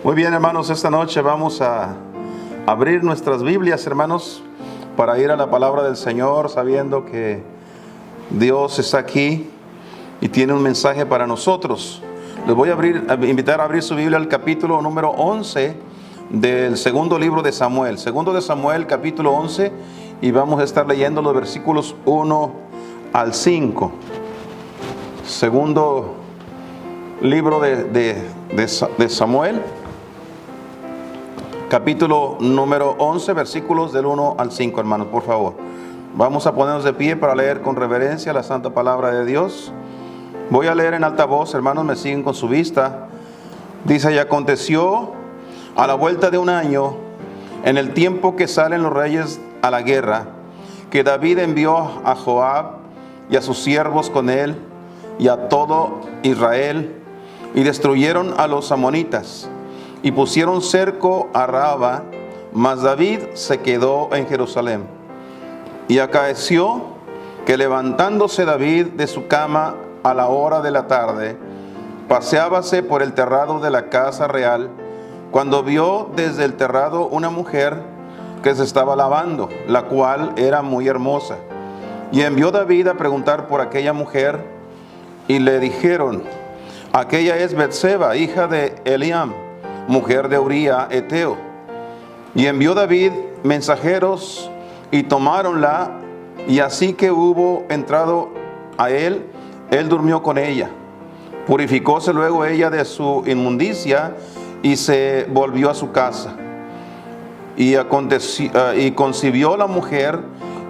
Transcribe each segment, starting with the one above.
Muy bien, hermanos, esta noche vamos a abrir nuestras Biblias, hermanos, para ir a la palabra del Señor, sabiendo que Dios está aquí y tiene un mensaje para nosotros. Les voy a invitar a abrir su Biblia al capítulo número 11 del segundo libro de Samuel. Segundo de Samuel, capítulo 11, y vamos a estar leyendo los versículos 1 al 5. Segundo libro de Samuel, capítulo número 11, versículos del 1 al 5, hermanos, por favor. Vamos a ponernos de pie para leer con reverencia la santa palabra de Dios. Voy a leer en alta voz, hermanos, me siguen con su vista. Dice: y aconteció a la vuelta de un año, en el tiempo que salen los reyes a la guerra, que David envió a Joab y a sus siervos con él y a todo Israel, y destruyeron a los amonitas y pusieron cerco a Raba, mas David se quedó en Jerusalén. Y acaeció que, levantándose David de su cama a la hora de la tarde, paseábase por el terrado de la casa real, cuando vio desde el terrado una mujer que se estaba lavando, la cual era muy hermosa. Y envió David a preguntar por aquella mujer, y le dijeron: aquella es Betseba, hija de Eliam, mujer de Uría Eteo. Y envió David mensajeros, y tomáronla, y así que hubo entrado a él durmió con ella. Purificóse luego ella de su inmundicia, y se volvió a su casa. Y concibió la mujer,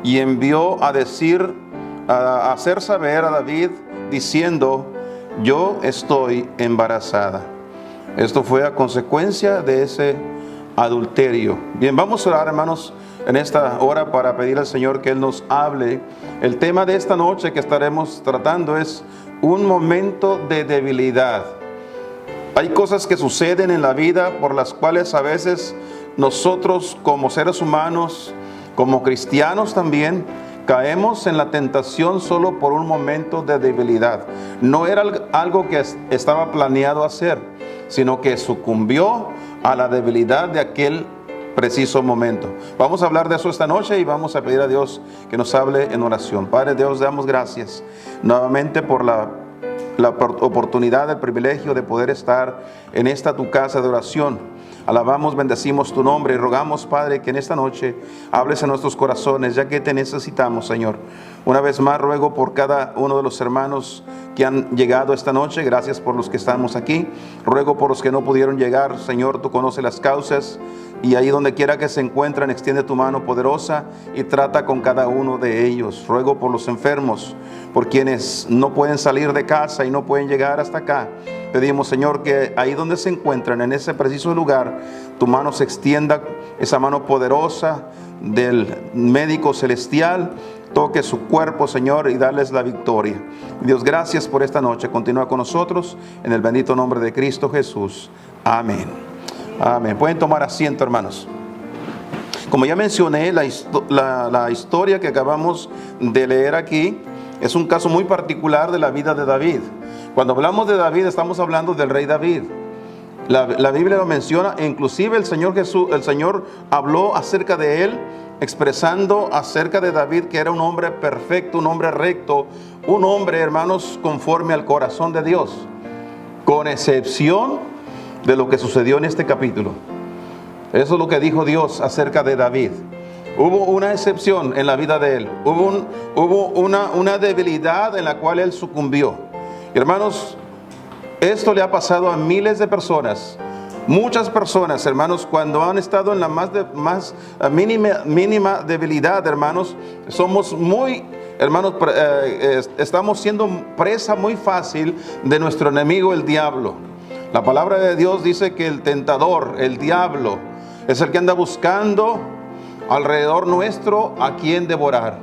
y envió a hacer saber a David, diciendo: yo estoy embarazada. Esto fue a consecuencia de ese adulterio. Bien, vamos a orar, hermanos, en esta hora para pedir al Señor que Él nos hable. El tema de esta noche que estaremos tratando es un momento de debilidad. Hay cosas que suceden en la vida por las cuales a veces nosotros, como seres humanos, como cristianos también, caemos en la tentación solo por un momento de debilidad. No era algo que estaba planeado hacer, sino que sucumbió a la debilidad de aquel preciso momento. Vamos a hablar de eso esta noche y vamos a pedir a Dios que nos hable en oración. Padre Dios, damos gracias nuevamente por la oportunidad, el privilegio de poder estar en esta tu casa de oración. Alabamos, bendecimos tu nombre y rogamos, Padre, que en esta noche hables en nuestros corazones, ya que te necesitamos, Señor. Una vez más ruego por cada uno de los hermanos que han llegado esta noche. Gracias por los que estamos aquí. Ruego por los que no pudieron llegar, Señor, tú conoces las causas. Y ahí donde quiera que se encuentran, extiende tu mano poderosa y trata con cada uno de ellos. Ruego por los enfermos, por quienes no pueden salir de casa y no pueden llegar hasta acá. Pedimos, Señor, que ahí donde se encuentran, en ese preciso lugar, tu mano se extienda, esa mano poderosa del médico celestial, toque su cuerpo, Señor, y darles la victoria. Dios, gracias por esta noche. Continúa con nosotros en el bendito nombre de Cristo Jesús. Amén. Amén. Pueden tomar asiento, hermanos. Como ya mencioné, la historia que acabamos de leer aquí es un caso muy particular de la vida de David. Cuando hablamos de David, estamos hablando del rey David. La Biblia lo menciona, e inclusive el Señor habló acerca de él, expresando acerca de David que era un hombre perfecto, un hombre recto, un hombre, hermanos, conforme al corazón de Dios, con excepción de lo que sucedió en este capítulo. Eso es lo que dijo Dios acerca de David. Hubo una excepción en la vida de él. Hubo una debilidad en la cual él sucumbió. Hermanos, esto le ha pasado a miles de personas. Muchas personas, hermanos, cuando han estado en la más mínima debilidad, hermanos, somos muy, hermanos, estamos siendo presa muy fácil de nuestro enemigo, el diablo. La palabra de Dios dice que el tentador, el diablo, es el que anda buscando alrededor nuestro a quien devorar.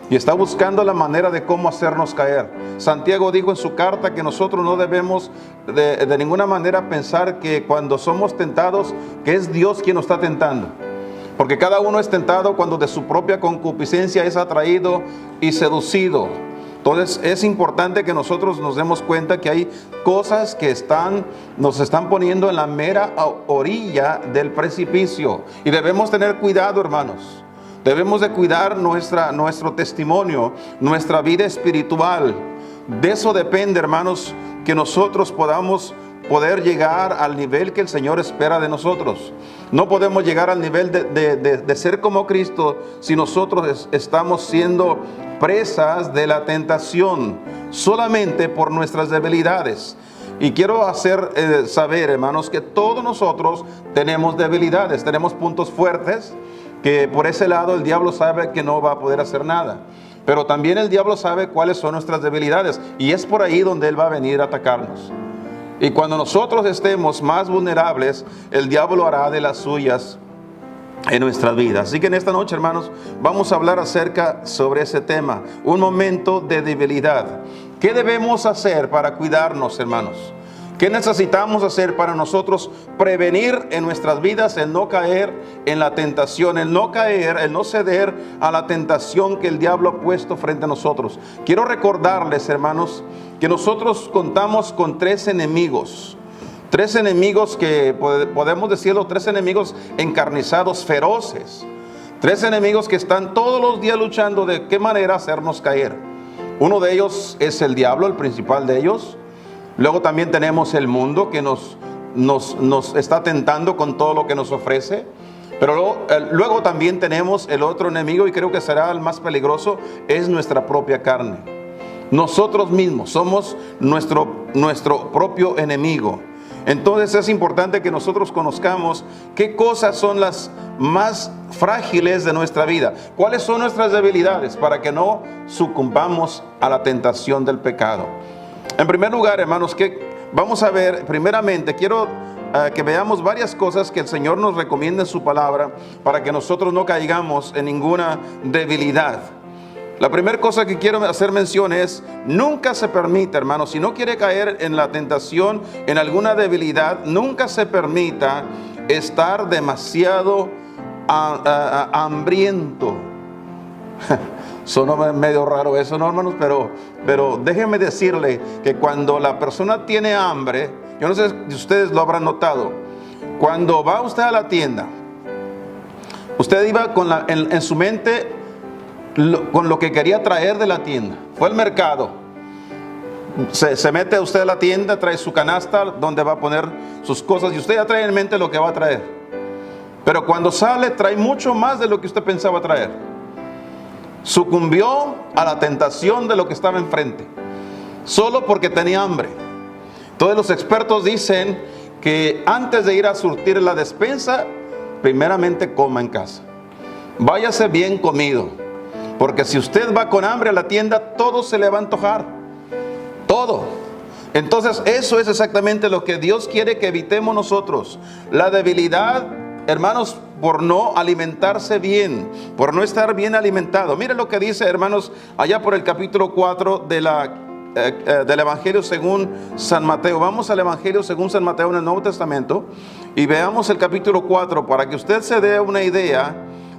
Y está buscando la manera de cómo hacernos caer. Santiago dijo en su carta que nosotros no debemos de ninguna manera pensar que cuando somos tentados, que es Dios quien nos está tentando. Porque cada uno es tentado cuando de su propia concupiscencia es atraído y seducido Entonces es importante que nosotros nos demos cuenta que hay cosas que nos están poniendo en la mera orilla del precipicio. Y debemos tener cuidado, hermanos. Debemos de cuidar nuestro testimonio, nuestra vida espiritual. De eso depende, hermanos, que nosotros poder llegar al nivel que el Señor espera de nosotros. No podemos llegar al nivel de ser como Cristo si nosotros estamos siendo presas de la tentación solamente por nuestras debilidades. Y quiero hacer saber, hermanos, que todos nosotros tenemos debilidades, tenemos puntos fuertes, que por ese lado el diablo sabe que no va a poder hacer nada. Pero también el diablo sabe cuáles son nuestras debilidades, y es por ahí donde él va a venir a atacarnos. Y cuando nosotros estemos más vulnerables, el diablo hará de las suyas en nuestras vidas. Así que en esta noche, hermanos, vamos a hablar sobre ese tema, un momento de debilidad. ¿Qué debemos hacer para cuidarnos, hermanos? ¿Qué necesitamos hacer para nosotros prevenir en nuestras vidas el no caer en la tentación, el no ceder a la tentación que el diablo ha puesto frente a nosotros? Quiero recordarles, hermanos, que nosotros contamos con tres enemigos que podemos decirlo, tres enemigos encarnizados, feroces, tres enemigos que están todos los días luchando de qué manera hacernos caer. Uno de ellos es el diablo, el principal de ellos. Luego también tenemos el mundo que nos está tentando con todo lo que nos ofrece. Pero luego también tenemos el otro enemigo, y creo que será el más peligroso, es nuestra propia carne. Nosotros mismos somos nuestro propio enemigo. Entonces es importante que nosotros conozcamos qué cosas son las más frágiles de nuestra vida, cuáles son nuestras debilidades para que no sucumbamos a la tentación del pecado. En primer lugar, hermanos, que vamos a ver, primeramente, quiero que veamos varias cosas que el Señor nos recomienda en su palabra para que nosotros no caigamos en ninguna debilidad. La primera cosa que quiero hacer mención es, nunca se permita, hermanos, si no quiere caer en la tentación, en alguna debilidad, nunca se permita estar demasiado hambriento. Sonó medio raro eso, ¿no, hermanos? Pero déjenme decirle que cuando la persona tiene hambre, yo no sé si ustedes lo habrán notado, cuando va usted a la tienda, usted iba en su mente con lo que quería traer de la tienda. Fue al mercado, se mete usted a la tienda, trae su canasta donde va a poner sus cosas, y usted ya trae en mente lo que va a traer. Pero cuando sale, trae mucho más de lo que usted pensaba traer. Sucumbió a la tentación de lo que estaba enfrente, solo porque tenía hambre. Todos los expertos dicen que antes de ir a surtir la despensa, primeramente coma en casa. Váyase bien comido, porque si usted va con hambre a la tienda, todo se le va a antojar. Todo. Entonces eso es exactamente lo que Dios quiere que evitemos nosotros. La debilidad, hermanos, por no alimentarse bien, por no estar bien alimentado. Miren lo que dice, hermanos, allá por el capítulo 4 del Evangelio según San Mateo. Vamos al Evangelio según San Mateo en el Nuevo Testamento y veamos el capítulo 4 para que usted se dé una idea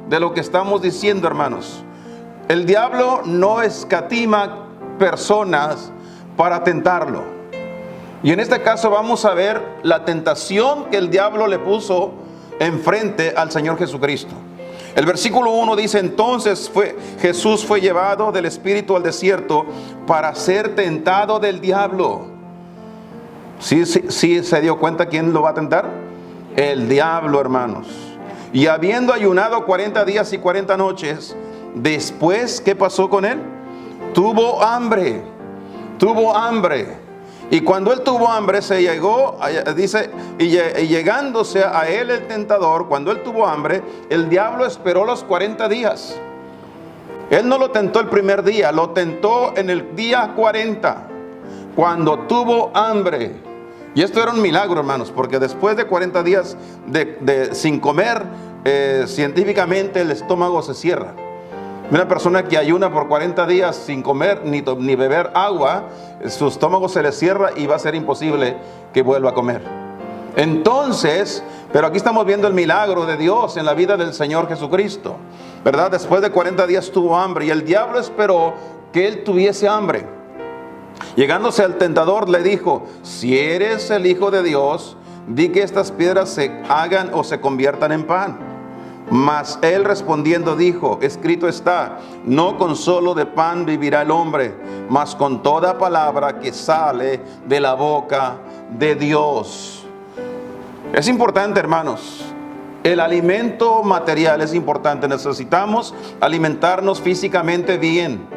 de lo que estamos diciendo, hermanos. El diablo no escatima personas para tentarlo. Y en este caso vamos a ver la tentación que el diablo le puso enfrente al Señor Jesucristo. El versículo 1 dice: entonces Jesús fue llevado del Espíritu al desierto para ser tentado del diablo. ¿Sí se dio cuenta quién lo va a tentar? El diablo, hermanos. Y habiendo ayunado 40 días y 40 noches, después, ¿qué pasó con él? Tuvo hambre. Y cuando él tuvo hambre, se llegó, dice, y llegándose a él el tentador, cuando él tuvo hambre, el diablo esperó los 40 días. Él no lo tentó el primer día, lo tentó en el día 40, cuando tuvo hambre. Y esto era un milagro, hermanos, porque después de 40 días sin comer, científicamente el estómago se cierra. Una persona que ayuna por 40 días sin comer ni beber agua, su estómago se le cierra y va a ser imposible que vuelva a comer. Entonces, pero aquí estamos viendo el milagro de Dios en la vida del Señor Jesucristo, ¿verdad? Después de 40 días tuvo hambre y el diablo esperó que él tuviese hambre. Llegándose al tentador le dijo: si eres el Hijo de Dios, di que estas piedras se hagan o se conviertan en pan. Mas él respondiendo dijo: escrito está, no con solo de pan vivirá el hombre, mas con toda palabra que sale de la boca de Dios. Es importante, hermanos, el alimento material es importante. Necesitamos alimentarnos físicamente bien.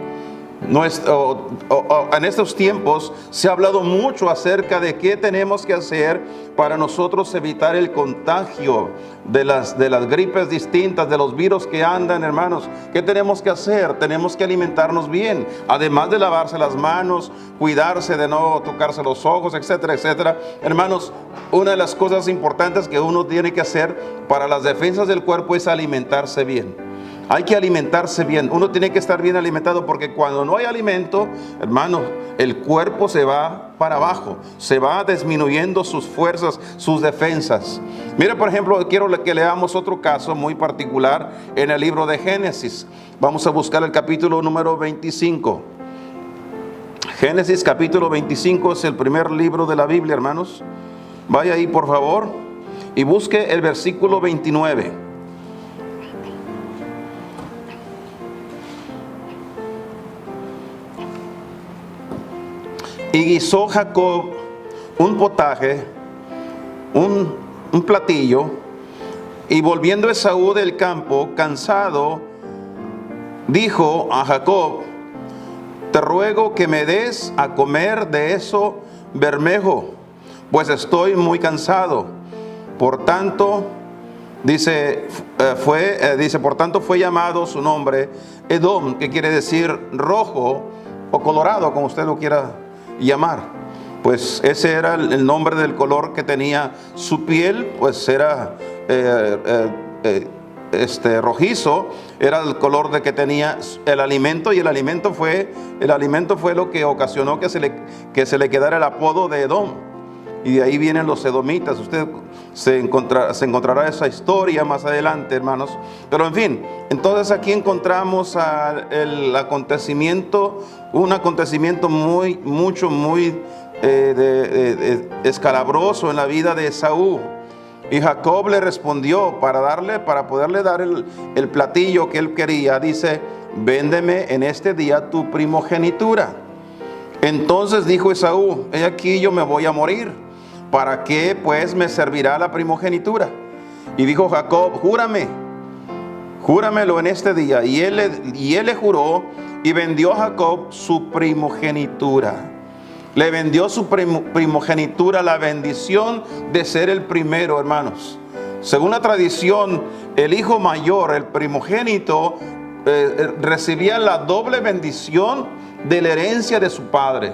En estos tiempos se ha hablado mucho acerca de qué tenemos que hacer para nosotros evitar el contagio de las gripes distintas, de los virus que andan, hermanos. ¿Qué tenemos que hacer? Tenemos que alimentarnos bien, además de lavarse las manos, cuidarse de no tocarse los ojos, etcétera, etcétera. Hermanos, una de las cosas importantes que uno tiene que hacer para las defensas del cuerpo es alimentarse bien. Hay que alimentarse bien. Uno tiene que estar bien alimentado, porque cuando no hay alimento, hermano, el cuerpo se va para abajo, se va disminuyendo sus fuerzas, sus defensas. Mire, por ejemplo, quiero que leamos otro caso muy particular en el libro de Génesis. Vamos a buscar el capítulo número 25. Génesis capítulo 25 es el primer libro de la Biblia, hermanos. Vaya ahí, por favor, y busque el versículo 29. Y guisó Jacob un potaje, un platillo, y volviendo Esaú del campo, cansado, dijo a Jacob: te ruego que me des a comer de eso bermejo, pues estoy muy cansado. Por tanto, por tanto fue llamado su nombre Edom, que quiere decir rojo o colorado, como usted lo quiera llamar. Pues ese era el nombre del color que tenía su piel, pues era rojizo, era el color de que tenía el alimento, y el alimento fue lo que ocasionó que se le quedara el apodo de Edom. Y de ahí vienen los edomitas. Usted se encontrará esa historia más adelante, hermanos. Pero en fin, entonces aquí encontramos un acontecimiento muy escalabroso en la vida de Esaú. Y Jacob le respondió para poderle dar el platillo que él quería. Dice: véndeme en este día tu primogenitura. Entonces dijo Esaú: he aquí yo me voy a morir, ¿para qué pues me servirá la primogenitura? Y dijo Jacob: júramelo en este día. Y él le juró, y vendió a Jacob su primogenitura. Le vendió su primogenitura, la bendición de ser el primero, hermanos. Según la tradición, el hijo mayor, el primogénito, recibía la doble bendición de la herencia de su padre,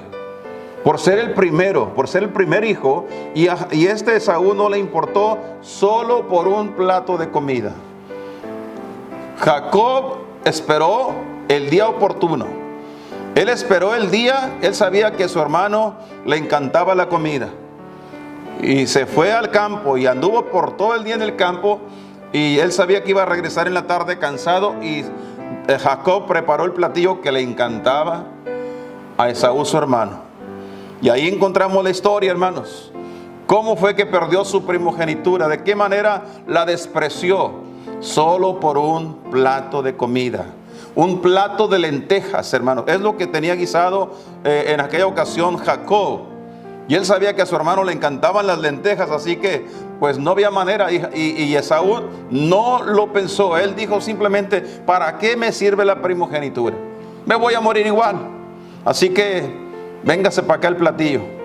por ser el primero, por ser el primer hijo. Y este Esaú no le importó solo por un plato de comida. Jacob esperó el día oportuno. Él esperó el día. Él sabía que a su hermano le encantaba la comida, y se fue al campo y anduvo por todo el día en el campo, y él sabía que iba a regresar en la tarde cansado. Y Jacob preparó el platillo que le encantaba a Esaú, su hermano. Y ahí encontramos la historia, hermanos. ¿Cómo fue que perdió su primogenitura? ¿De qué manera la despreció? Solo por un plato de comida. Un plato de lentejas, hermanos. Es lo que tenía guisado en aquella ocasión Jacob. Y él sabía que a su hermano le encantaban las lentejas, así que pues no había manera. Y Esaú no lo pensó. Él dijo simplemente: ¿para qué me sirve la primogenitura? Me voy a morir igual. Así que véngase para acá el platillo.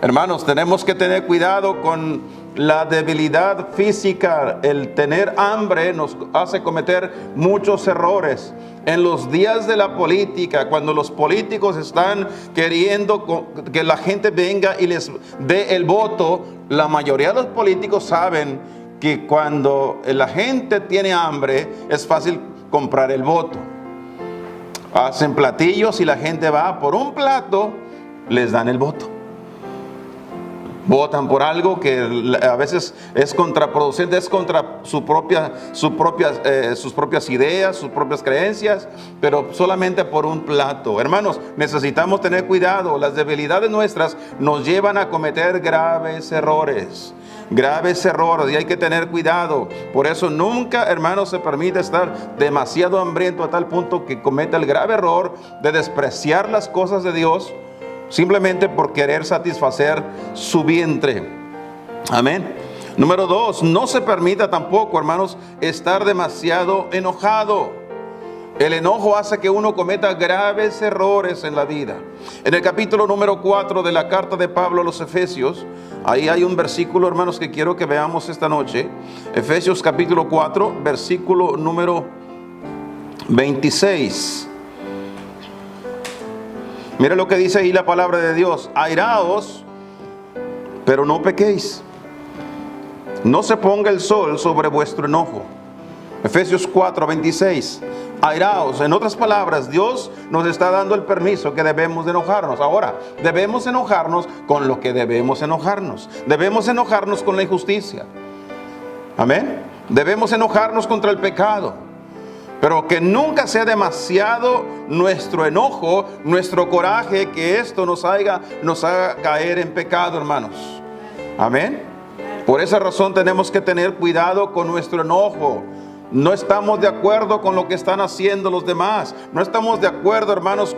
Hermanos, tenemos que tener cuidado con la debilidad física. El tener hambre nos hace cometer muchos errores. En los días de la política, cuando los políticos están queriendo que la gente venga y les dé el voto, la mayoría de los políticos saben que cuando la gente tiene hambre es fácil comprar el voto. Hacen platillos y la gente va por un plato, les dan el voto. Votan por algo que a veces es contraproducente, es contra sus propias ideas, sus propias creencias, pero solamente por un plato. Hermanos, necesitamos tener cuidado. Las debilidades nuestras nos llevan a cometer graves errores. Y hay que tener cuidado. Por eso nunca, hermanos, se permite estar demasiado hambriento a tal punto que cometa el grave error de despreciar las cosas de Dios simplemente por querer satisfacer su vientre. Amén. Número 2, no se permita tampoco, hermanos, estar demasiado enojado. El enojo hace que uno cometa graves errores en la vida. En el capítulo número 4 de la carta de Pablo a los Efesios, ahí hay un versículo, hermanos, que quiero que veamos esta noche. Efesios capítulo 4, versículo número 26. Mira lo que dice ahí la palabra de Dios. Airaos, pero no pequéis. No se ponga el sol sobre vuestro enojo. Efesios 4, 26. Airaos. En otras palabras, Dios nos está dando el permiso que debemos de enojarnos. Ahora, debemos enojarnos con lo que debemos enojarnos. Debemos enojarnos con la injusticia. Amén. Debemos enojarnos contra el pecado. Pero que nunca sea demasiado nuestro enojo, nuestro coraje, que esto nos haga caer en pecado, hermanos. Amén. Por esa razón tenemos que tener cuidado con nuestro enojo. No estamos de acuerdo con lo que están haciendo los demás. No estamos de acuerdo, hermanos,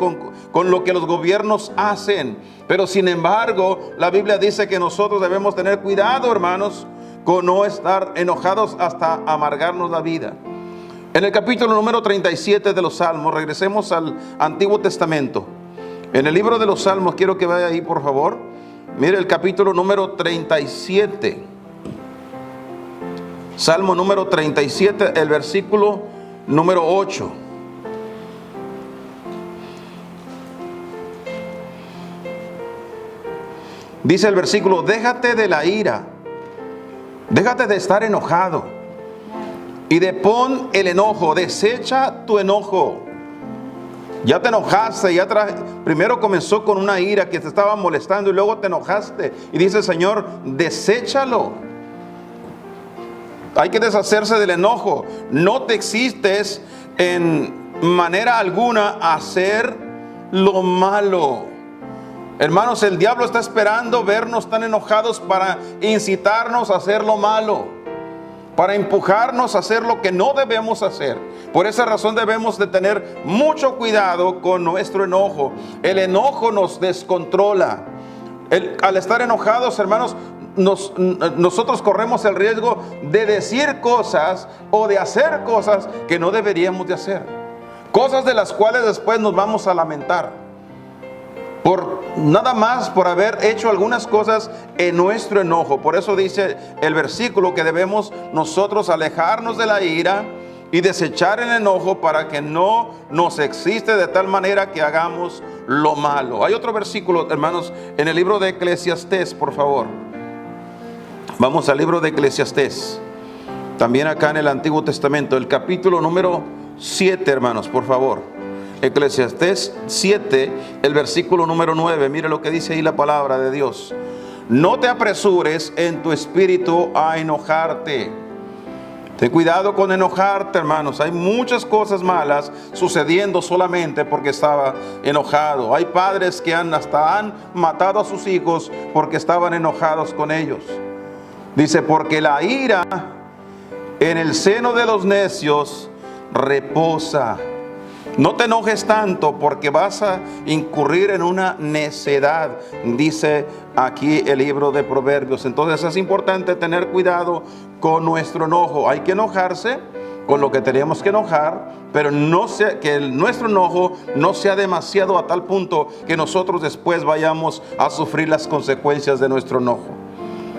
con lo que los gobiernos hacen. Pero sin embargo, la Biblia dice que nosotros debemos tener cuidado, hermanos, con no estar enojados hasta amargarnos la vida. En el capítulo número 37 de los Salmos, regresemos al Antiguo Testamento. En el libro de los Salmos, quiero que vaya ahí, por favor. Mire el capítulo número 37. Salmo número 37, el versículo número 8. Dice el versículo: déjate de la ira, déjate de estar enojado y depón el enojo, desecha tu enojo. Ya te enojaste, primero comenzó con una ira que te estaba molestando y luego te enojaste. Y dice el Señor: deséchalo. Hay que deshacerse del enojo. No te existes en manera alguna a hacer lo malo. Hermanos, el diablo está esperando vernos tan enojados para incitarnos a hacer lo malo, para empujarnos a hacer lo que no debemos hacer. Por esa razón debemos de tener mucho cuidado con nuestro enojo. El enojo nos descontrola. Al estar enojados, hermanos, nosotros corremos el riesgo de decir cosas o de hacer cosas que no deberíamos de hacer. Cosas de las cuales después nos vamos a lamentar. Nada más por haber hecho algunas cosas en nuestro enojo. Por eso dice el versículo que debemos nosotros alejarnos de la ira y desechar el enojo para que no nos existe de tal manera que hagamos lo malo. Hay otro versículo, hermanos, en el libro de Eclesiastés, por favor. Vamos al libro de Eclesiastés. También acá en el Antiguo Testamento, el capítulo número 7, hermanos, por favor. Eclesiastés 7, el versículo número 9. Mire lo que dice ahí la palabra de Dios. No te apresures en tu espíritu a enojarte. Ten cuidado con enojarte, hermanos. Hay muchas cosas malas sucediendo solamente porque estaba enojado. Hay padres que hasta han matado a sus hijos porque estaban enojados con ellos. Dice: porque la ira en el seno de los necios reposa. No te enojes tanto porque vas a incurrir en una necedad, dice aquí el libro de Proverbios. Entonces es importante tener cuidado con nuestro enojo. Hay que enojarse con lo que tenemos que enojar, pero no sea que nuestro enojo no sea demasiado a tal punto que nosotros después vayamos a sufrir las consecuencias de nuestro enojo.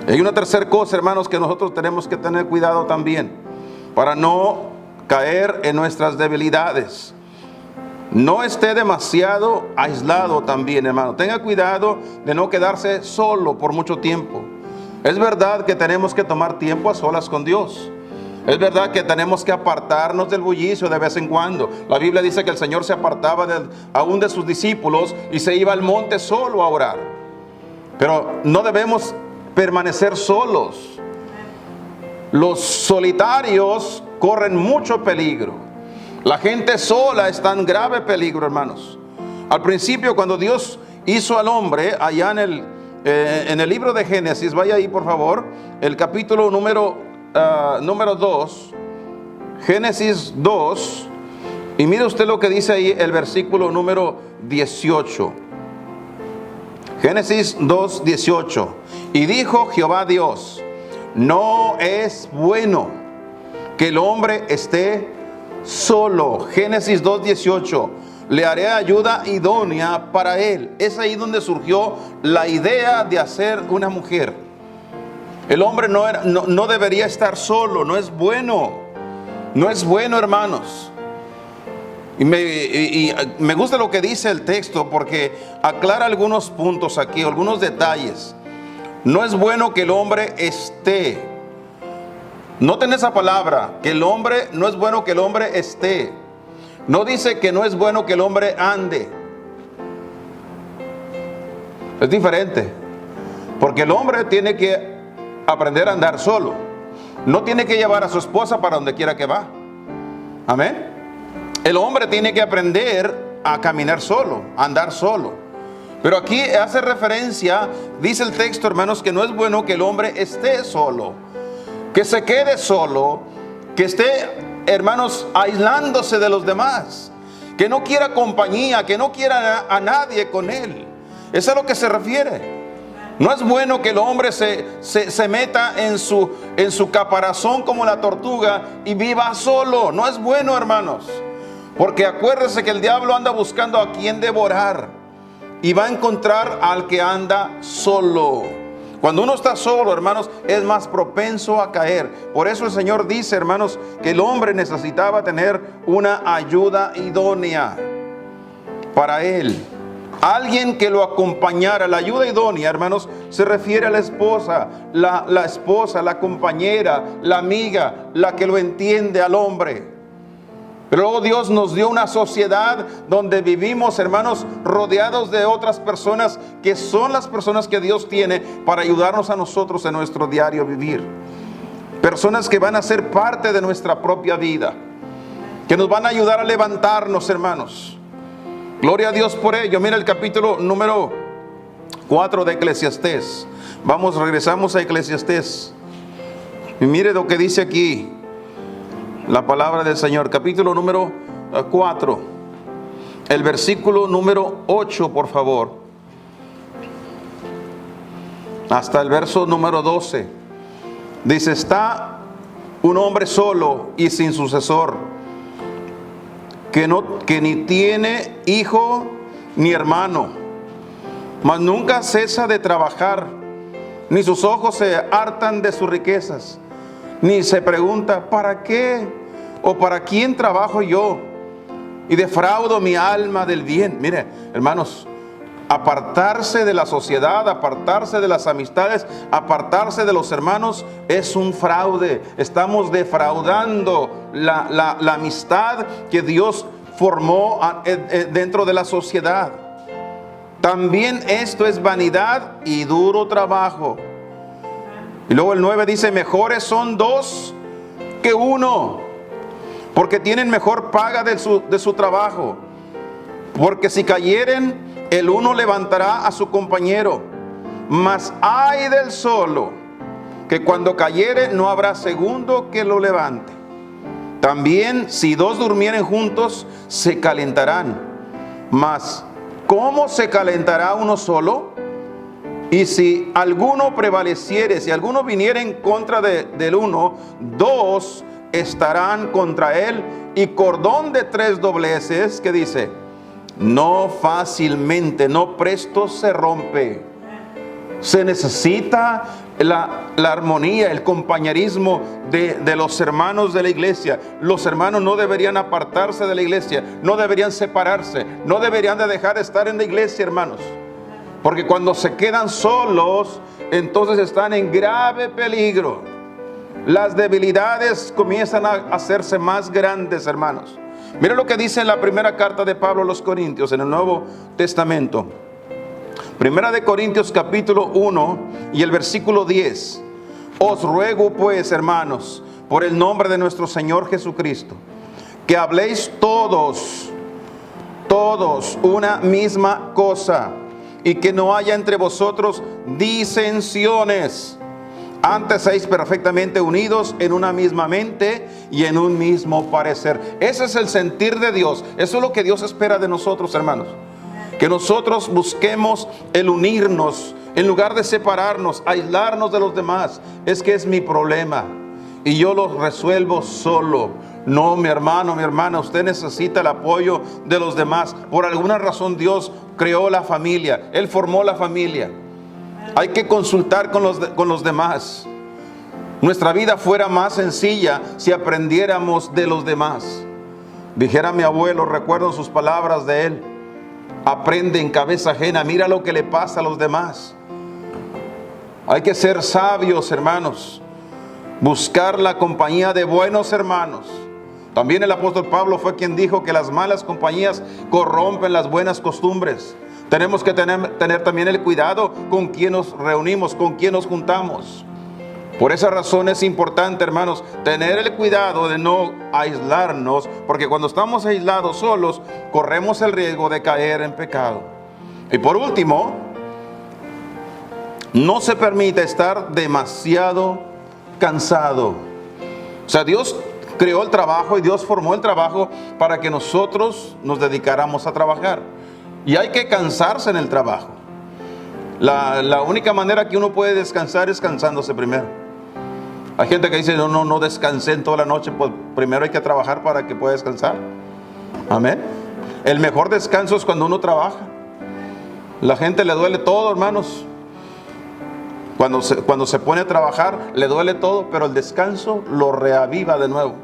Hay una tercera cosa, hermanos, que nosotros tenemos que tener cuidado también para no caer en nuestras debilidades. No esté demasiado aislado también, hermano. Tenga cuidado de no quedarse solo por mucho tiempo. Es verdad que tenemos que tomar tiempo a solas con Dios. Es verdad que tenemos que apartarnos del bullicio de vez en cuando. La Biblia dice que el Señor se apartaba aún de sus discípulos y se iba al monte solo a orar. Pero no debemos permanecer solos. Los solitarios corren mucho peligro. La gente sola está en grave peligro, hermanos. Al principio, cuando Dios hizo al hombre, allá en el libro de Génesis, vaya ahí por favor, el capítulo número 2, Génesis 2, y mire usted lo que dice ahí el versículo número 18. Génesis 2, 18. Y dijo Jehová Dios: no es bueno que el hombre esté solo. Génesis 2, 18. Le haré ayuda idónea para él. Es ahí donde surgió la idea de hacer una mujer. El hombre no debería estar solo. No es bueno. No es bueno, hermanos. Y me gusta lo que dice el texto, porque aclara algunos puntos aquí, algunos detalles. No es bueno que el hombre esté. Noten esa palabra, que el hombre, no es bueno que el hombre esté. No dice que no es bueno que el hombre ande. Es diferente. Porque el hombre tiene que aprender a andar solo. No tiene que llevar a su esposa para donde quiera que va. Amén. El hombre tiene que aprender a caminar solo, a andar solo. Pero aquí hace referencia, dice el texto, hermanos, que no es bueno que el hombre esté solo, que se quede solo, que esté, hermanos, aislándose de los demás, que no quiera compañía, que no quiera a nadie con él. Eso es a lo que se refiere. No es bueno que el hombre se meta en su caparazón como la tortuga y viva solo. No es bueno, hermanos. Porque acuérdese que el diablo anda buscando a quien devorar y va a encontrar al que anda solo. Cuando uno está solo, hermanos, es más propenso a caer. Por eso el Señor dice, hermanos, que el hombre necesitaba tener una ayuda idónea para él. Alguien que lo acompañara. La ayuda idónea, hermanos, se refiere a la esposa, la esposa, la compañera, la amiga, la que lo entiende al hombre. Pero luego Dios nos dio una sociedad donde vivimos, hermanos, rodeados de otras personas que son las personas que Dios tiene para ayudarnos a nosotros en nuestro diario vivir. Personas que van a ser parte de nuestra propia vida, que nos van a ayudar a levantarnos, hermanos. Gloria a Dios por ello. Mira el capítulo número 4 de Eclesiastés. Regresamos a Eclesiastés. Y mire lo que dice aquí la palabra del Señor. Capítulo número 4. El versículo número 8, por favor. Hasta el verso número 12. Dice: está un hombre solo y sin sucesor, que ni tiene hijo ni hermano, mas nunca cesa de trabajar, ni sus ojos se hartan de sus riquezas, ni se pregunta: ¿para qué o para quién trabajo yo? Y defraudo mi alma del bien. Mire, hermanos, apartarse de la sociedad, apartarse de las amistades, apartarse de los hermanos es un fraude. Estamos defraudando la amistad que Dios formó dentro de la sociedad. También esto es vanidad y duro trabajo. Y luego el 9 dice: mejores son dos que uno, porque tienen mejor paga de su trabajo. Porque si cayeren, el uno levantará a su compañero. Mas ay del solo, que cuando cayere no habrá segundo que lo levante. También si dos durmieren juntos, se calentarán. Mas ¿cómo se calentará uno solo? Y si alguno prevaleciere, si alguno viniere en contra del uno, dos estarán contra él, y cordón de tres dobleces, que dice, no fácilmente, no presto se rompe. Se necesita la armonía, el compañerismo de los hermanos de la iglesia. Los hermanos no deberían apartarse de la iglesia, no deberían separarse, no deberían de dejar de estar en la iglesia, hermanos. Porque cuando se quedan solos, entonces están en grave peligro. Las debilidades comienzan a hacerse más grandes, hermanos. Mira lo que dice en la primera carta de Pablo a los Corintios, en el Nuevo Testamento. Primera de Corintios capítulo 1 y el versículo 10. Os ruego pues, hermanos, por el nombre de nuestro Señor Jesucristo, que habléis todos una misma cosa, y que no haya entre vosotros disensiones. Antes seáis perfectamente unidos en una misma mente y en un mismo parecer. Ese es el sentir de Dios. Eso es lo que Dios espera de nosotros, hermanos. Que nosotros busquemos el unirnos en lugar de separarnos, aislarnos de los demás. Es que es mi problema y yo lo resuelvo solo. No, mi hermano, mi hermana, usted necesita el apoyo de los demás. Por alguna razón Dios creó la familia, Él formó la familia. Hay que consultar con los demás. Nuestra vida fuera más sencilla si aprendiéramos de los demás. Dijera mi abuelo, recuerdo sus palabras de él: aprende en cabeza ajena, mira lo que le pasa a los demás. Hay que ser sabios, hermanos. Buscar la compañía de buenos hermanos. También el apóstol Pablo fue quien dijo que las malas compañías corrompen las buenas costumbres. Tenemos que tener también el cuidado con quien nos reunimos, con quien nos juntamos. Por esa razón es importante, hermanos, tener el cuidado de no aislarnos, porque cuando estamos aislados solos, corremos el riesgo de caer en pecado. Y por último, no se permite estar demasiado cansado. O sea, Dios creó el trabajo y Dios formó el trabajo para que nosotros nos dedicáramos a trabajar. Y hay que cansarse en el trabajo. La única manera que uno puede descansar es cansándose primero. Hay gente que dice, no descansé en toda la noche. Pues primero hay que trabajar para que pueda descansar. Amén. El mejor descanso es cuando uno trabaja. La gente le duele todo, hermanos. Cuando se pone a trabajar, le duele todo, pero el descanso lo reaviva de nuevo.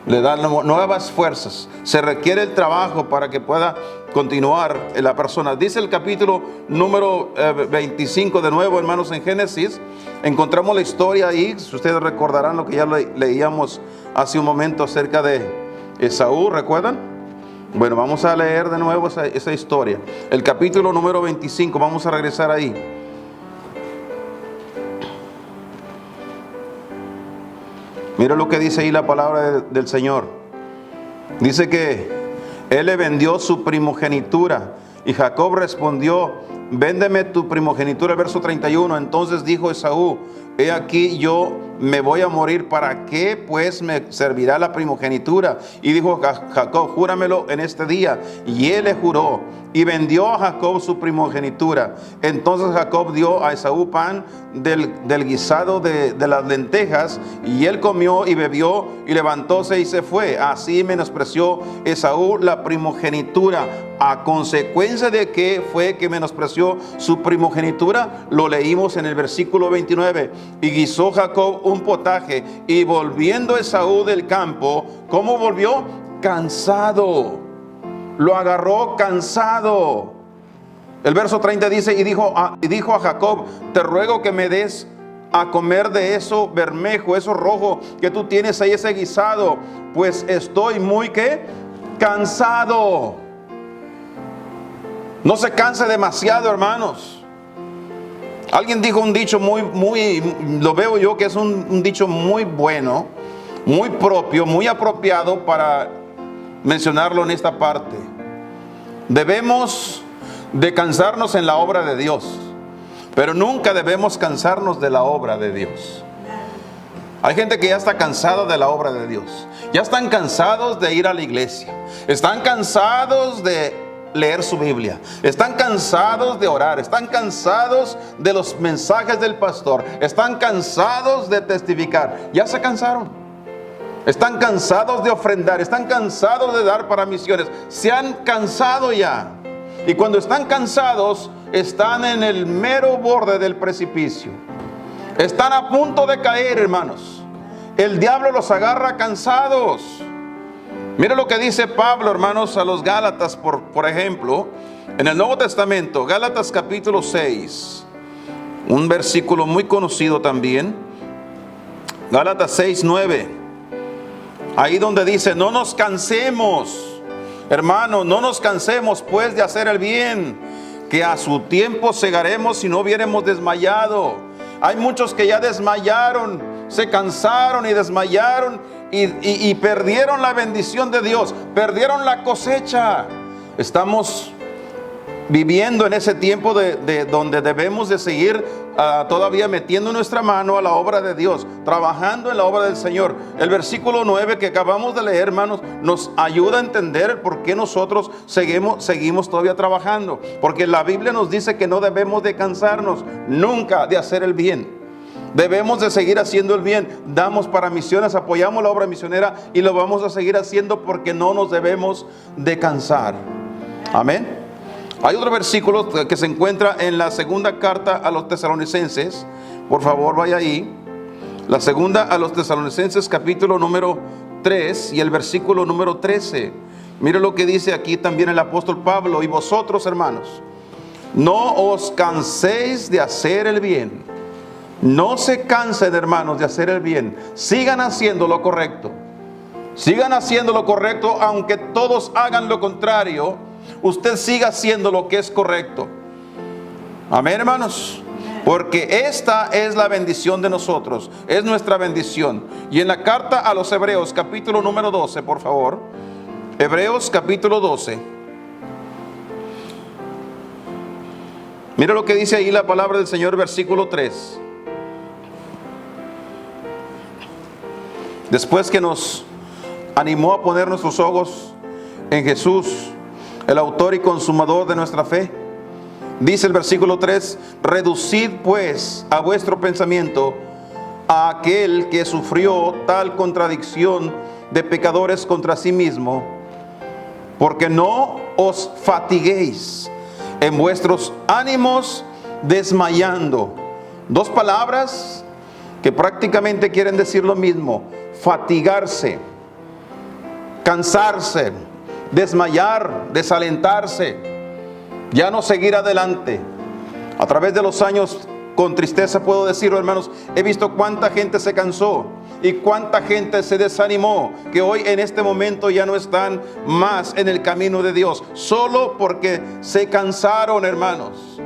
Le da nuevas fuerzas. Se requiere el trabajo para que pueda continuar la persona. Dice el capítulo número 25 de nuevo, hermanos, en Génesis. Encontramos la historia ahí. Si ustedes recordarán lo que ya leíamos hace un momento acerca de Esaú, ¿recuerdan? Bueno, vamos a leer de nuevo esa historia. El capítulo número 25, vamos a regresar ahí. Mira lo que dice ahí la palabra del Señor. Dice que Él le vendió su primogenitura y Jacob respondió: véndeme tu primogenitura. El verso 31. Entonces dijo Esaú: he aquí yo me voy a morir, ¿para qué pues me servirá la primogenitura? Y dijo Jacob: júramelo en este día. Y él le juró y vendió a Jacob su primogenitura. Entonces Jacob dio a Esaú pan del guisado de las lentejas, y él comió y bebió y levantóse y se fue. Así menospreció Esaú la primogenitura. A consecuencia de que fue que menospreció su primogenitura, lo leímos en el versículo 29. Y guisó Jacob un potaje, y volviendo Esaú del campo, ¿cómo volvió? Cansado. Lo agarró cansado. El verso 30 dice: y dijo a Jacob: te ruego que me des a comer de eso bermejo, eso rojo que tú tienes ahí, ese guisado, pues estoy muy cansado. No se canse demasiado, hermanos. Alguien dijo un dicho lo veo yo que es un dicho muy bueno, muy propio, muy apropiado para mencionarlo en esta parte. Debemos de cansarnos en la obra de Dios, pero nunca debemos cansarnos de la obra de Dios. Hay gente que ya está cansada de la obra de Dios. Ya están cansados de ir a la iglesia. Están cansados de leer su Biblia. Están cansados de orar. Están cansados de los mensajes del pastor. Están cansados de testificar. Ya se cansaron. Están cansados de ofrendar. Están cansados de dar para misiones. Se han cansado ya. Y cuando están cansados, están en el mero borde del precipicio. Están a punto de caer, hermanos. El diablo los agarra cansados. Mira lo que dice Pablo, hermanos, a los Gálatas, por ejemplo, en el Nuevo Testamento, Gálatas capítulo 6, un versículo muy conocido también, Gálatas 6, 9, ahí donde dice: no nos cansemos, hermanos, no nos cansemos pues de hacer el bien, que a su tiempo segaremos si no hubiéramos desmayado. Hay muchos que ya desmayaron, se cansaron y desmayaron y perdieron la bendición de Dios, perdieron la cosecha. Estamos viviendo en ese tiempo de donde debemos de seguir todavía metiendo nuestra mano a la obra de Dios, trabajando en la obra del Señor. El versículo 9 que acabamos de leer, hermanos, nos ayuda a entender por qué nosotros seguimos todavía trabajando. Porque la Biblia nos dice que no debemos de cansarnos nunca de hacer el bien. Debemos de seguir haciendo el bien. Damos para misiones, apoyamos la obra misionera y lo vamos a seguir haciendo porque no nos debemos de cansar. Amén. Hay otro versículo que se encuentra en la segunda carta a los tesalonicenses. Por favor, vaya ahí. La segunda a los tesalonicenses, capítulo número 3 y el versículo número 13. Mire lo que dice aquí también el apóstol Pablo. Y vosotros, hermanos, no os canséis de hacer el bien. No se cansen, hermanos, de hacer el bien. Sigan haciendo lo correcto. Sigan haciendo lo correcto, aunque todos hagan lo contrario. Usted siga haciendo lo que es correcto. Amén, hermanos. Porque esta es la bendición de nosotros. Es nuestra bendición. Y en la carta a los Hebreos, capítulo número 12, por favor. Hebreos, capítulo 12. Mira lo que dice ahí la palabra del Señor, versículo 3. Después que nos animó a poner nuestros ojos en Jesús, el autor y consumador de nuestra fe, dice el versículo 3: reducid pues a vuestro pensamiento a aquel que sufrió tal contradicción de pecadores contra sí mismo, porque no os fatiguéis en vuestros ánimos desmayando. Dos palabras que prácticamente quieren decir lo mismo: fatigarse, cansarse, desmayar, desalentarse, ya no seguir adelante. A través de los años, con tristeza puedo decirlo, hermanos, he visto cuánta gente se cansó y cuánta gente se desanimó, que hoy en este momento ya no están más en el camino de Dios, solo porque se cansaron, hermanos.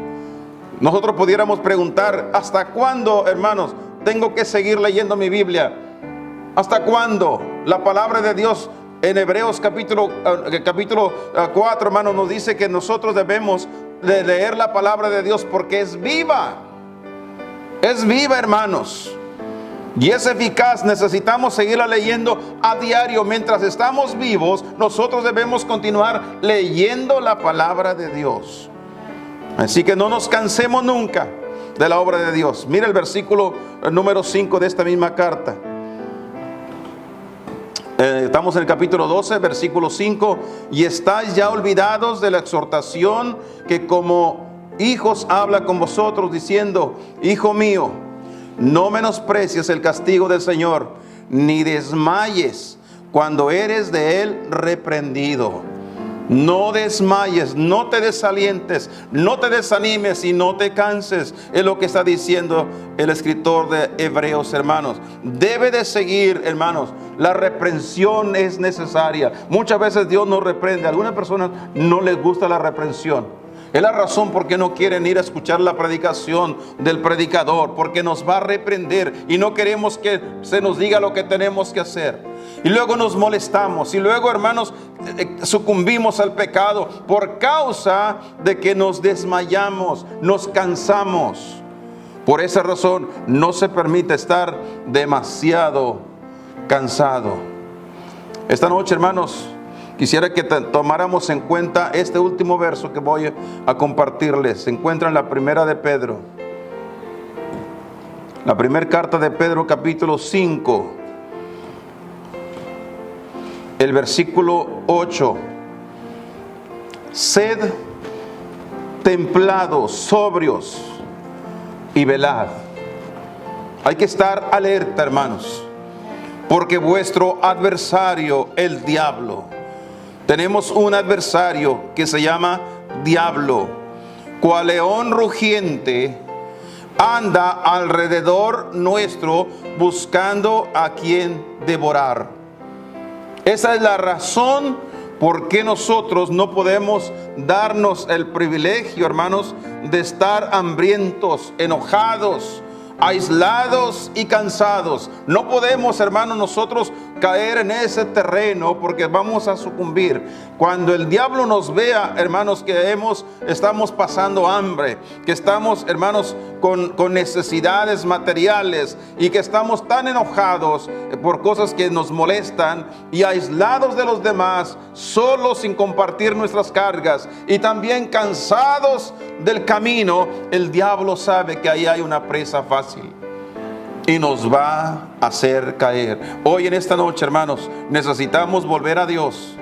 Nosotros pudiéramos preguntar: ¿hasta cuándo, hermanos, tengo que seguir leyendo mi Biblia? ¿Hasta cuándo? La palabra de Dios en Hebreos capítulo 4, hermanos, nos dice que nosotros debemos de leer la palabra de Dios porque es viva. Es viva, hermanos. Y es eficaz. Necesitamos seguirla leyendo a diario. Mientras estamos vivos, nosotros debemos continuar leyendo la palabra de Dios. Así que no nos cansemos nunca de la obra de Dios. Mira el versículo número 5 de esta misma carta. Estamos en el capítulo 12, versículo 5. Y estáis ya olvidados de la exhortación que como hijos habla con vosotros, diciendo: hijo mío, no menosprecies el castigo del Señor, ni desmayes cuando eres de Él reprendido. No desmayes, no te desalientes, no te desanimes y no te canses. Es lo que está diciendo el escritor de Hebreos, hermanos. Debe de seguir, hermanos. La reprensión es necesaria. Muchas veces Dios nos reprende. A algunas personas no les gusta la reprensión. Es la razón por qué no quieren ir a escuchar la predicación del predicador, porque nos va a reprender y no queremos que se nos diga lo que tenemos que hacer. Y luego nos molestamos y luego, hermanos, sucumbimos al pecado por causa de que nos desmayamos, nos cansamos. Por esa razón no se permite estar demasiado cansado. Esta noche, hermanos, quisiera que tomáramos en cuenta este último verso que voy a compartirles. Se encuentra en la primera de Pedro. La primera carta de Pedro, capítulo 5. El versículo 8. Sed templados, sobrios y velad. Hay que estar alerta, hermanos, porque vuestro adversario, el diablo, tenemos un adversario que se llama diablo, cual león rugiente, anda alrededor nuestro buscando a quien devorar. Esa es la razón ¿por qué nosotros no podemos darnos el privilegio, hermanos, de estar hambrientos, enojados, aislados y cansados? No podemos, hermanos, nosotros caer en ese terreno, porque vamos a sucumbir. Cuando el diablo nos vea, hermanos, que estamos pasando hambre, que estamos, hermanos, con necesidades materiales, y que estamos tan enojados por cosas que nos molestan, y aislados de los demás, solos, sin compartir nuestras cargas, y también cansados del camino, el diablo sabe que ahí hay una presa fácil y nos va a hacer caer. Hoy, en esta noche, hermanos, necesitamos volver a Dios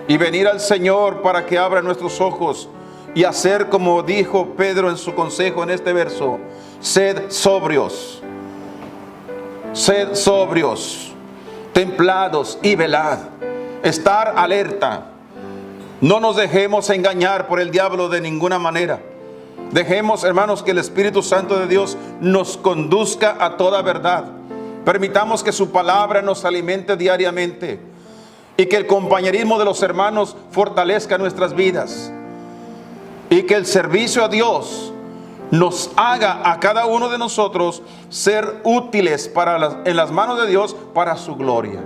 y venir al Señor para que abra nuestros ojos y hacer como dijo Pedro en su consejo en este verso: sed sobrios, templados y velad. Estar alerta. No nos dejemos engañar por el diablo de ninguna manera. Dejemos, hermanos, que el Espíritu Santo de Dios nos conduzca a toda verdad. Permitamos que su palabra nos alimente diariamente, y que el compañerismo de los hermanos fortalezca nuestras vidas, y que el servicio a Dios nos haga a cada uno de nosotros ser útiles en las manos de Dios para su gloria.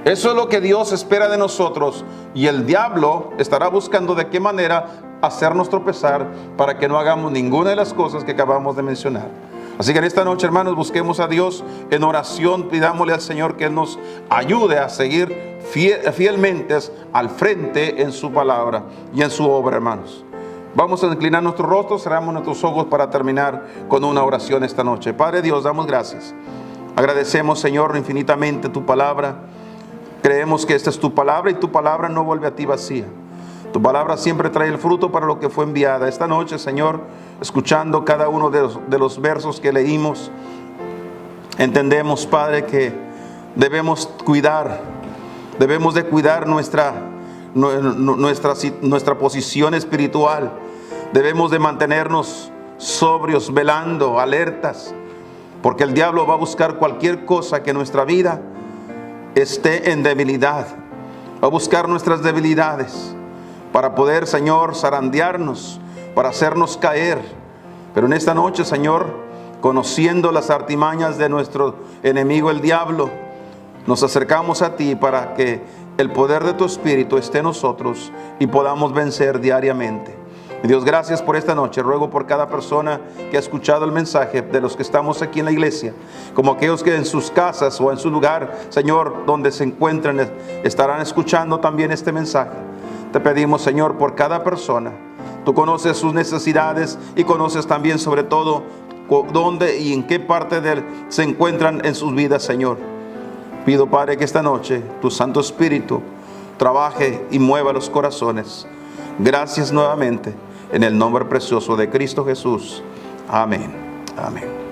Eso es lo que Dios espera de nosotros, y el diablo estará buscando de qué manera hacernos tropezar para que no hagamos ninguna de las cosas que acabamos de mencionar. Así que en esta noche, hermanos, busquemos a Dios en oración, pidámosle al Señor que Él nos ayude a seguir fielmente al frente en su palabra y en su obra, hermanos. Vamos a inclinar nuestros rostros, cerramos nuestros ojos para terminar con una oración esta noche. Padre Dios, damos gracias. Agradecemos, Señor, infinitamente tu palabra. Creemos que esta es tu palabra, y tu palabra no vuelve a ti vacía. Tu palabra siempre trae el fruto para lo que fue enviada. Esta noche, Señor, escuchando cada uno de los versos que leímos, entendemos, Padre, que debemos de cuidar nuestra posición espiritual. Debemos de mantenernos sobrios, velando, alertas, porque el diablo va a buscar cualquier cosa que nuestra vida esté en debilidad. Va a buscar nuestras debilidades para poder, Señor, zarandearnos, para hacernos caer. Pero en esta noche, Señor, conociendo las artimañas de nuestro enemigo el diablo, nos acercamos a ti para que el poder de tu Espíritu esté en nosotros y podamos vencer diariamente. Dios, gracias por esta noche. Ruego por cada persona que ha escuchado el mensaje, de los que estamos aquí en la iglesia, como aquellos que en sus casas o en su lugar, Señor, donde se encuentran, estarán escuchando también este mensaje. Te pedimos, Señor, por cada persona. Tú conoces sus necesidades y conoces también, sobre todo, dónde y en qué parte se encuentran en sus vidas, Señor. Pido, Padre, que esta noche tu Santo Espíritu trabaje y mueva los corazones. Gracias nuevamente, en el nombre precioso de Cristo Jesús. Amén. Amén.